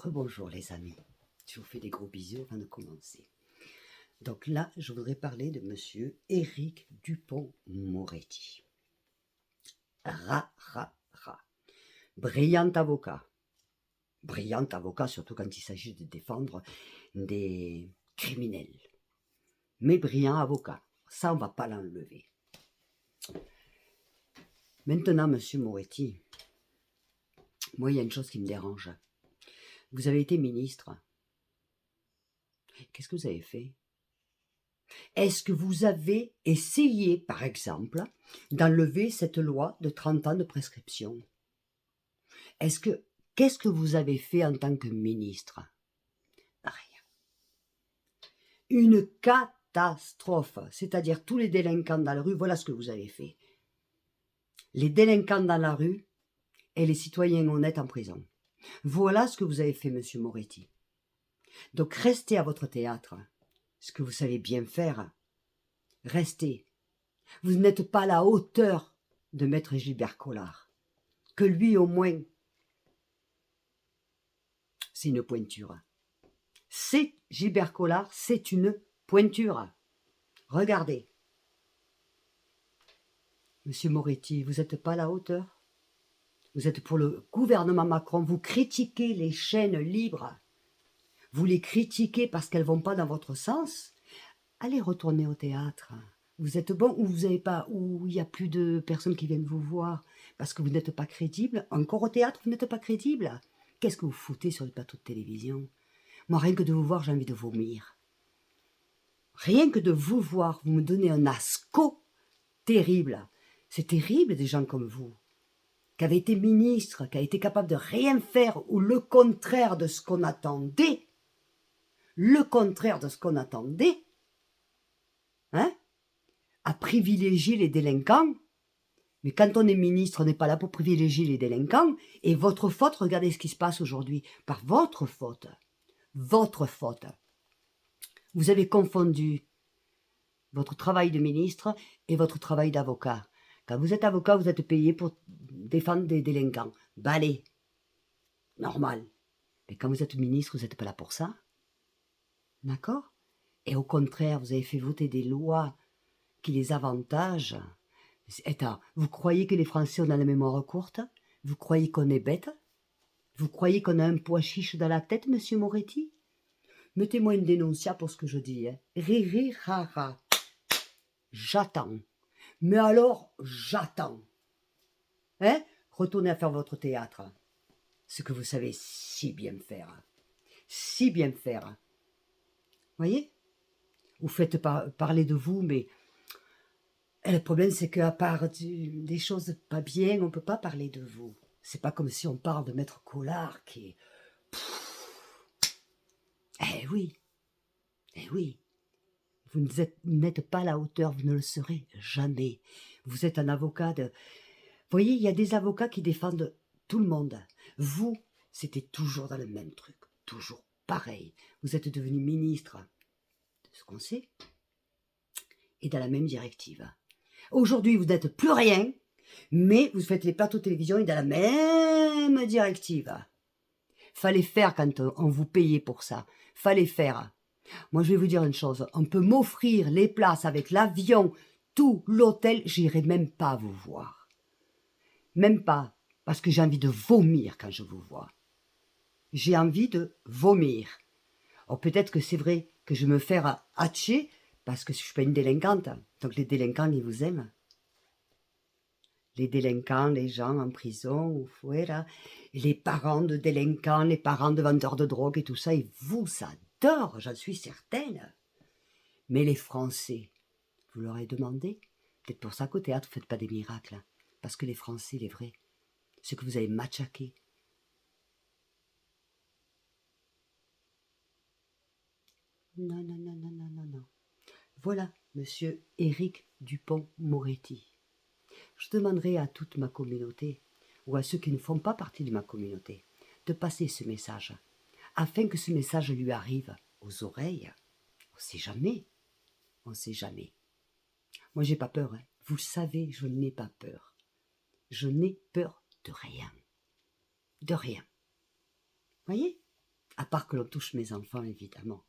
Rebonjour les amis, je vous fais des gros bisous avant de commencer. Donc là, je voudrais parler de monsieur Éric Dupond-Moretti. Brillant avocat. Brillant avocat, surtout quand il s'agit de défendre des criminels. Mais brillant avocat, ça on ne va pas l'enlever. Maintenant, monsieur Moretti, moi il y a une chose qui me dérange. Vous avez été ministre. Qu'est-ce que vous avez fait? Est-ce que vous avez essayé, par exemple, d'enlever cette loi de 30 ans de prescription? Qu'est-ce que vous avez fait en tant que ministre? Rien. Une catastrophe, c'est-à-dire tous les délinquants dans la rue, voilà ce que vous avez fait. Les délinquants dans la rue et les citoyens honnêtes en prison. Voilà ce que vous avez fait, monsieur Moretti. Donc restez à votre théâtre, ce que vous savez bien faire. Restez. Vous n'êtes pas à la hauteur de maître Gilbert Collard. Que lui, au moins, c'est une pointure. C'est Gilbert Collard, c'est une pointure. Regardez. Monsieur Moretti, vous n'êtes pas à la hauteur. Vous êtes pour le gouvernement Macron. Vous critiquez les chaînes libres. Vous les critiquez parce qu'elles ne vont pas dans votre sens. Allez retourner au théâtre. Vous êtes bon ou vous avez pas, ou il n'y a plus de personnes qui viennent vous voir parce que vous n'êtes pas crédible. Encore au théâtre, vous n'êtes pas crédible. Qu'est-ce que vous foutez sur les plateaux de télévision? Moi, rien que de vous voir, j'ai envie de vomir. Rien que de vous voir, vous me donnez un asco terrible. C'est terrible des gens comme vous, qui avaient été ministres, qui avaient été capables de rien faire ou le contraire de ce qu'on attendait. Le contraire de ce qu'on attendait. Hein? À privilégier les délinquants. Mais quand on est ministre, on n'est pas là pour privilégier les délinquants. Et votre faute, regardez ce qui se passe aujourd'hui. Par votre faute. Votre faute. Vous avez confondu votre travail de ministre et votre travail d'avocat. Quand vous êtes avocat, vous êtes payé pour défendre des délinquants. Balai. Normal. Mais quand vous êtes ministre, vous n'êtes pas là pour ça. D'accord? Et au contraire, vous avez fait voter des lois qui les avantagent. Attends, vous croyez que les Français ont la mémoire courte? Vous croyez qu'on est bête? Vous croyez qu'on a un pois chiche dans la tête, monsieur Moretti? Mettez-moi une dénoncia pour ce que je dis. Hein. Riri, rara. J'attends. Mais alors, j'attends. Hein? Retournez à faire votre théâtre. Ce que vous savez si bien faire. Si bien faire. Voyez? Vous faites parler de vous, mais le problème, c'est qu'à part des choses pas bien, on ne peut pas parler de vous. C'est pas comme si on parle de Maître Collard qui est... Eh oui. Eh oui. Vous n'êtes pas à la hauteur, vous ne le serez jamais. Vous êtes un avocat de... Vous voyez, il y a des avocats qui défendent tout le monde. Vous, c'était toujours dans le même truc. Toujours pareil. Vous êtes devenu ministre de ce qu'on sait et dans la même directive. Aujourd'hui, vous n'êtes plus rien, mais vous faites les plateaux de télévision et dans la même directive. Fallait faire quand on vous payait pour ça. Fallait faire. Moi, je vais vous dire une chose. On peut m'offrir les places avec l'avion, tout l'hôtel, j'irai même pas vous voir. Même pas, parce que j'ai envie de vomir quand je vous vois. J'ai envie de vomir. Or, peut-être que c'est vrai que je vais me faire hatcher parce que je suis pas une délinquante. Donc, les délinquants, ils vous aiment. Les délinquants, les gens en prison, ou fuera, les parents de délinquants, les parents de vendeurs de drogue et tout ça, ils vous adorent, j'en suis certaine. Mais les Français, vous leur avez demandé? Peut-être pour ça qu'au théâtre, vous ne faites pas des miracles. Hein, parce que les Français, les vrais, ceux que vous avez matraqués. Non, non, non, non, non, non, non. Voilà, monsieur Éric Dupond-Moretti. Je demanderai à toute ma communauté, ou à ceux qui ne font pas partie de ma communauté, de passer ce message, afin que ce message lui arrive aux oreilles. On ne sait jamais. On ne sait jamais. Moi, j'ai pas peur. Hein. Vous le savez, je n'ai pas peur. Je n'ai peur de rien. De rien. Voyez? À part que l'on touche mes enfants, évidemment.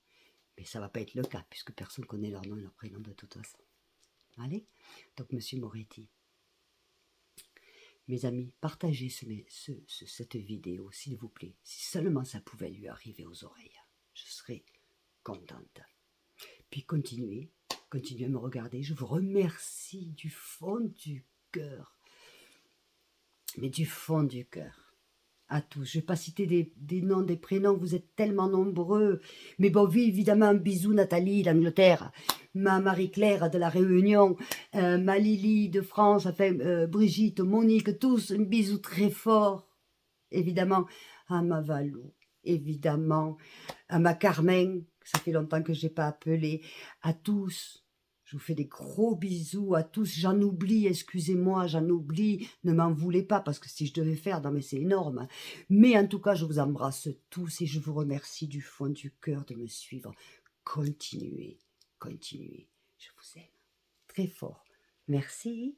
Mais ça ne va pas être le cas, puisque personne ne connaît leur nom et leur prénom de toute façon. Allez? Donc, Monsieur Moretti, mes amis, partagez cette vidéo, s'il vous plaît. Si seulement ça pouvait lui arriver aux oreilles, je serais contente. Puis continuez à me regarder. Je vous remercie du fond du cœur. Mais du fond du cœur. À tous. Je ne vais pas citer des noms, des prénoms, vous êtes tellement nombreux. Mais bon, oui, évidemment, un bisou Nathalie d'Angleterre, ma Marie-Claire de la Réunion, ma Lily de France, enfin, Brigitte, Monique, tous, un bisou très fort. Évidemment, à ma Valou, évidemment, à ma Carmen, ça fait longtemps que je n'ai pas appelé, à tous. Je vous fais des gros bisous à tous. J'en oublie, excusez-moi, j'en oublie. Ne m'en voulez pas, parce que si je devais faire, non mais c'est énorme. Mais en tout cas, je vous embrasse tous et je vous remercie du fond du cœur de me suivre. Continuez, continuez. Je vous aime très fort. Merci.